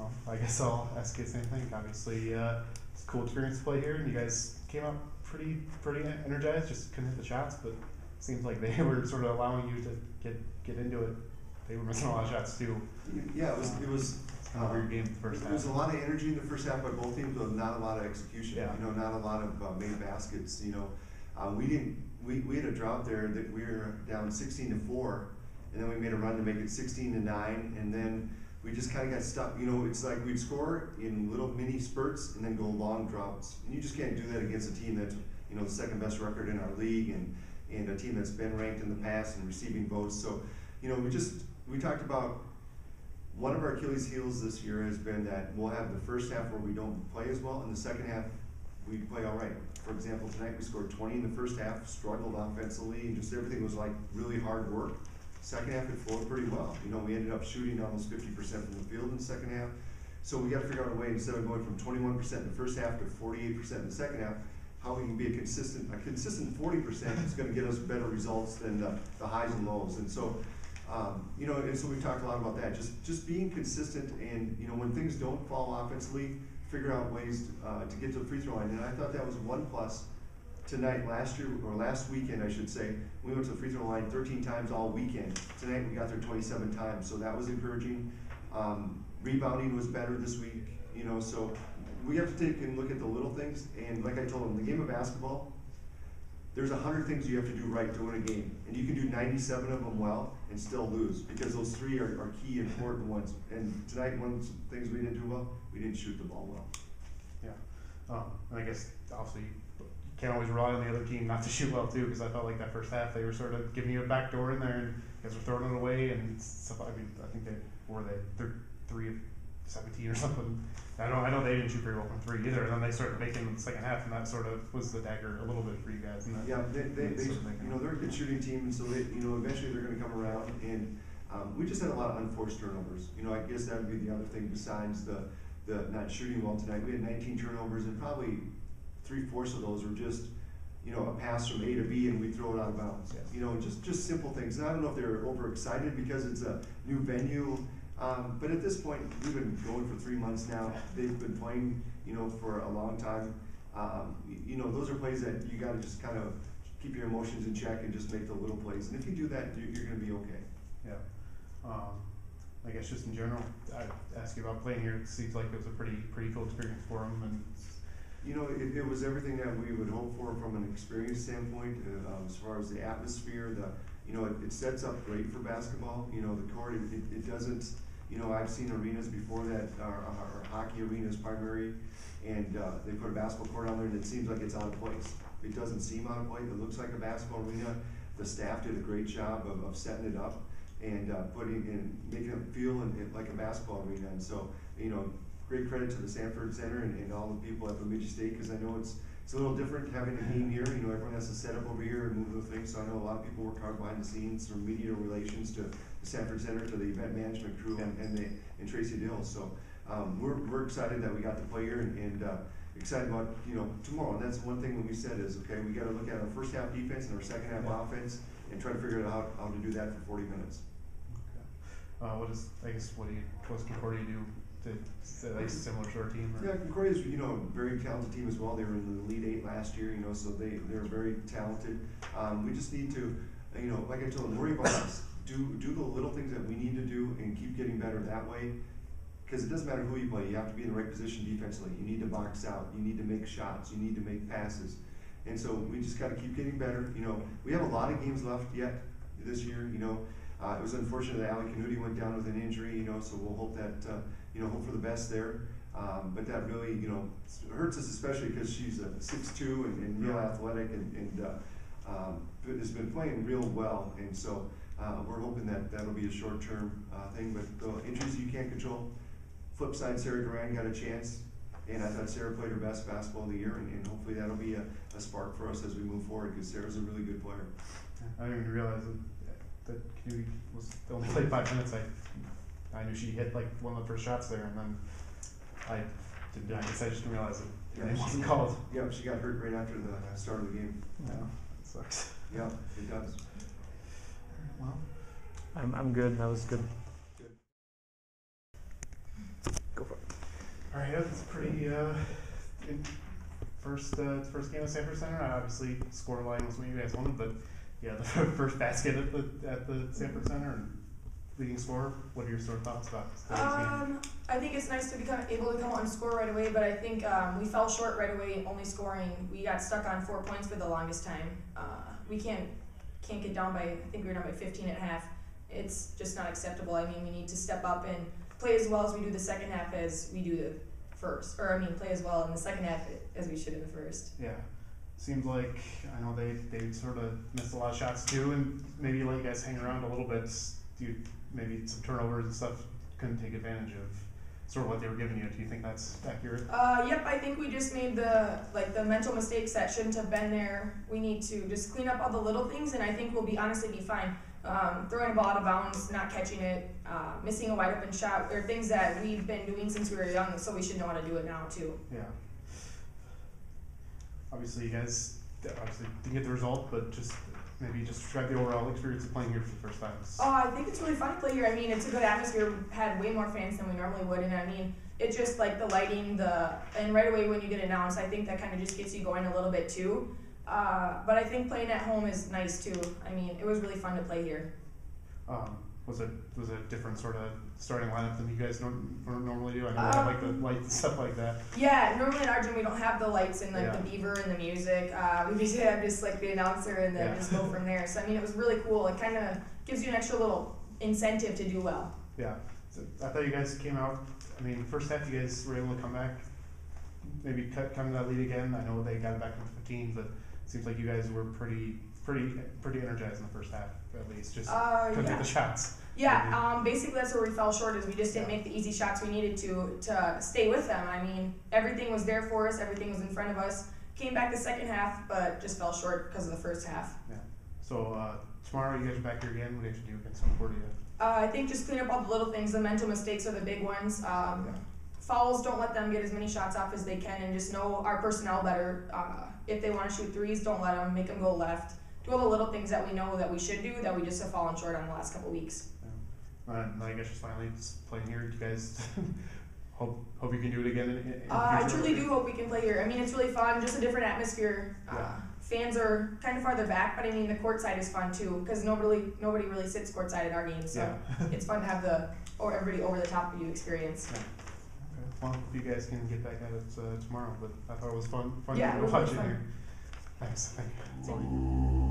Well, I guess I'll ask you the same thing. Obviously, it's a cool experience to play here, and you guys came out pretty energized. Just couldn't hit the shots, but it seems like they were sort of allowing you to get into it. They were missing a lot of shots too. Yeah, it was kind of a weird game the first half. There was a lot of energy in the first half by both teams, but not a lot of execution. Yeah. You know, not a lot of made baskets. You know, we had a drought there that we were down 16-4, and then we made a run to make it 16-9, and then we just kind of got stuck. You know, it's like we'd score in little mini spurts and then go long droughts, and you just can't do that against a team that's, you know, the second best record in our league and a team that's been ranked in the past and receiving votes. So, you know, we talked about one of our Achilles heels this year has been that we'll have the first half where we don't play as well, and the second half we play all right. For example, tonight we scored 20 in the first half, struggled offensively, and just everything was like really hard work. Second half it flowed pretty well. You know, we ended up shooting almost 50% from the field in the second half. So we got to figure out a way, instead of going from 21% in the first half to 48% in the second half, how we can be a consistent 40% is going to get us better results than the highs and lows. And so, you know, and so we talked a lot about that. Just being consistent, and you know, when things don't fall offensively, figure out ways to get to the free throw line. And I thought that was one plus tonight. Last weekend, I should say, we went to the free throw line 13 times all weekend. Tonight we got there 27 times, so that was encouraging. Rebounding was better this week, you know, so we have to take and look at the little things. And like I told them, the game of basketball, there's 100 things you have to do right to win a game, and you can do 97 of them well and still lose, because those three are key important ones. And tonight, one of the things we didn't do well, we didn't shoot the ball well. Yeah, and I guess also you can't always rely on the other team not to shoot well too, because I felt like that first half they were sort of giving you a back door in there, and you guys were throwing it away and stuff. I mean, I think they're 3 of 17 or something. I know they didn't shoot very well from 3 either, and then they started making in the second half, and that sort of was the dagger a little bit for you guys. And yeah, they you know, they're a good shooting team, and so they, you know, eventually they're going to come around. And we just had a lot of unforced turnovers. You know, I guess that would be the other thing besides the not shooting well tonight. We had 19 turnovers, and probably 3/4 of those were just, you know, a pass from A to B and we throw it out of bounds. Yeah. You know, just simple things. And I don't know if they're overexcited because it's a new venue. But at this point, we've been going for 3 months now. They've been playing, you know, for a long time. You know, those are plays that you got to just kind of keep your emotions in check and just make the little plays. And if you do that, you're going to be okay. Yeah. I guess just in general, I'd ask you about playing here. It seems like it was a pretty cool experience for them. And you know, it was everything that we would hope for from an experience standpoint, as far as the atmosphere. You know, it sets up great for basketball. You know, the court, it doesn't. You know, I've seen arenas before that are hockey arenas primary, and they put a basketball court on there, and it seems like it's out of place. It doesn't seem out of place. It looks like a basketball arena. The staff did a great job of setting it up and making it feel like a basketball arena. And so, you know, great credit to the Sanford Center and all the people at Bemidji State, because I know it's a little different having a game here. You know, everyone has to set up over here and move the things. So I know a lot of people work hard behind the scenes, from media relations to the Sanford Center to the event management crew and Tracy Dill. So we're excited that we got to play here and excited about, you know, tomorrow. And that's one thing that we said is, okay, we got to look at our first half defense and our second half offense and try to figure out how to do that for 40 minutes. Okay. What's Concordia do? Like a similar sort of team? Or? Yeah, Concordia's, you know, a very talented team as well. They were in the Elite 8 last year, you know, so they're very talented. We just need to, you know, like I told them, worry about us. Do the little things that we need to do and keep getting better that way. Because it doesn't matter who you play, you have to be in the right position defensively. You need to box out, you need to make shots, you need to make passes. And so we just got to keep getting better. You know, we have a lot of games left yet this year, you know. It was unfortunate that Ali Canuti went down with an injury, you know, so we'll hope that, you know, hope for the best there. But that really, you know, hurts us, especially because she's a 6'2" and real athletic and has been playing real well. And so we're hoping that that'll be a short-term thing. But the injuries you can't control. Flip side, Sarah Duran got a chance, and I thought Sarah played her best basketball of the year, and hopefully that'll be a spark for us as we move forward, because Sarah's a really good player. I didn't even realize that Canuti was only played 5 minutes. I knew she hit like one of the first shots there, and then I just didn't realize it wasn't called. Yeah, she got hurt right after the start of the game. Yeah, it sucks. Yeah, it does. Well, I'm good. That was good. Go for it. All right, it's pretty first game at Sanford Center. Obviously, score line was what you guys wanted, but yeah, the first basket at the Sanford Center and leading scorer. What are your sort of thoughts about today's game? I think it's nice to be able to come out and score right away, but I think we fell short right away, only scoring. We got stuck on 4 points for the longest time. We can't get down by, I think we were down by 15 at half. It's just not acceptable. I mean, we need to step up and play as well as we do the second half as we do the first. Or, I mean, play as well in the second half as we should in the first. Yeah. Seems like, I know they sort of missed a lot of shots too, and maybe let you guys hang around a little bit. Maybe some turnovers and stuff couldn't take advantage of sort of what they were giving you. Do you think that's accurate? Yep, I think we just made the mental mistakes that shouldn't have been there. We need to just clean up all the little things, and I think we'll honestly be fine. Throwing a ball out of bounds, not catching it, missing a wide open shot, are things that we've been doing since we were young, so we should know how to do it now too. Yeah. Obviously, you guys didn't get the result, but maybe describe the overall experience of playing here for the first time. I think it's really fun to play here. I mean, it's a good atmosphere. We've had way more fans than we normally would, and I mean, it's just like the lighting, and right away when you get announced, I think that kind of just gets you going a little bit too. But I think playing at home is nice too. I mean, it was really fun to play here. Was it a different sort of starting lineup than you guys normally do? I know they have like the lights and stuff like that. Yeah, normally in our gym we don't have the lights and like the beaver and the music. We usually have just like the announcer and then just go from there. So I mean, it was really cool. It kind of gives you an extra little incentive to do well. Yeah, so I thought you guys came out. I mean, first half you guys were able to come back, maybe come to that lead again. I know they got it back to 15, but it seems like you guys were pretty energized in the first half, at least. Just couldn't get the shots. Yeah, basically that's where we fell short, is we just didn't make the easy shots we needed to stay with them. I mean, everything was there for us, everything was in front of us. Came back the second half, but just fell short because of the first half. Yeah. So tomorrow you guys are back here again. What do you have to do against Concordia? I think just clean up all the little things. The mental mistakes are the big ones. Fouls, don't let them get as many shots off as they can, and just know our personnel better. If they want to shoot threes, don't let them. Make them go left. Do all the little things that we know that we should do that we just have fallen short on the last couple weeks. And I guess just finally playing here. You guys hope you can do it again in the future? I truly do hope we can play here. I mean, it's really fun, just a different atmosphere. Fans are kind of farther back, but I mean the court side is fun too, because nobody really sits courtside at our games, so it's fun to have everybody over the top of you experience. Yeah. Okay. Well, hope you guys can get back at it tomorrow, but I thought it was fun to watch it here. Thanks. Thank you.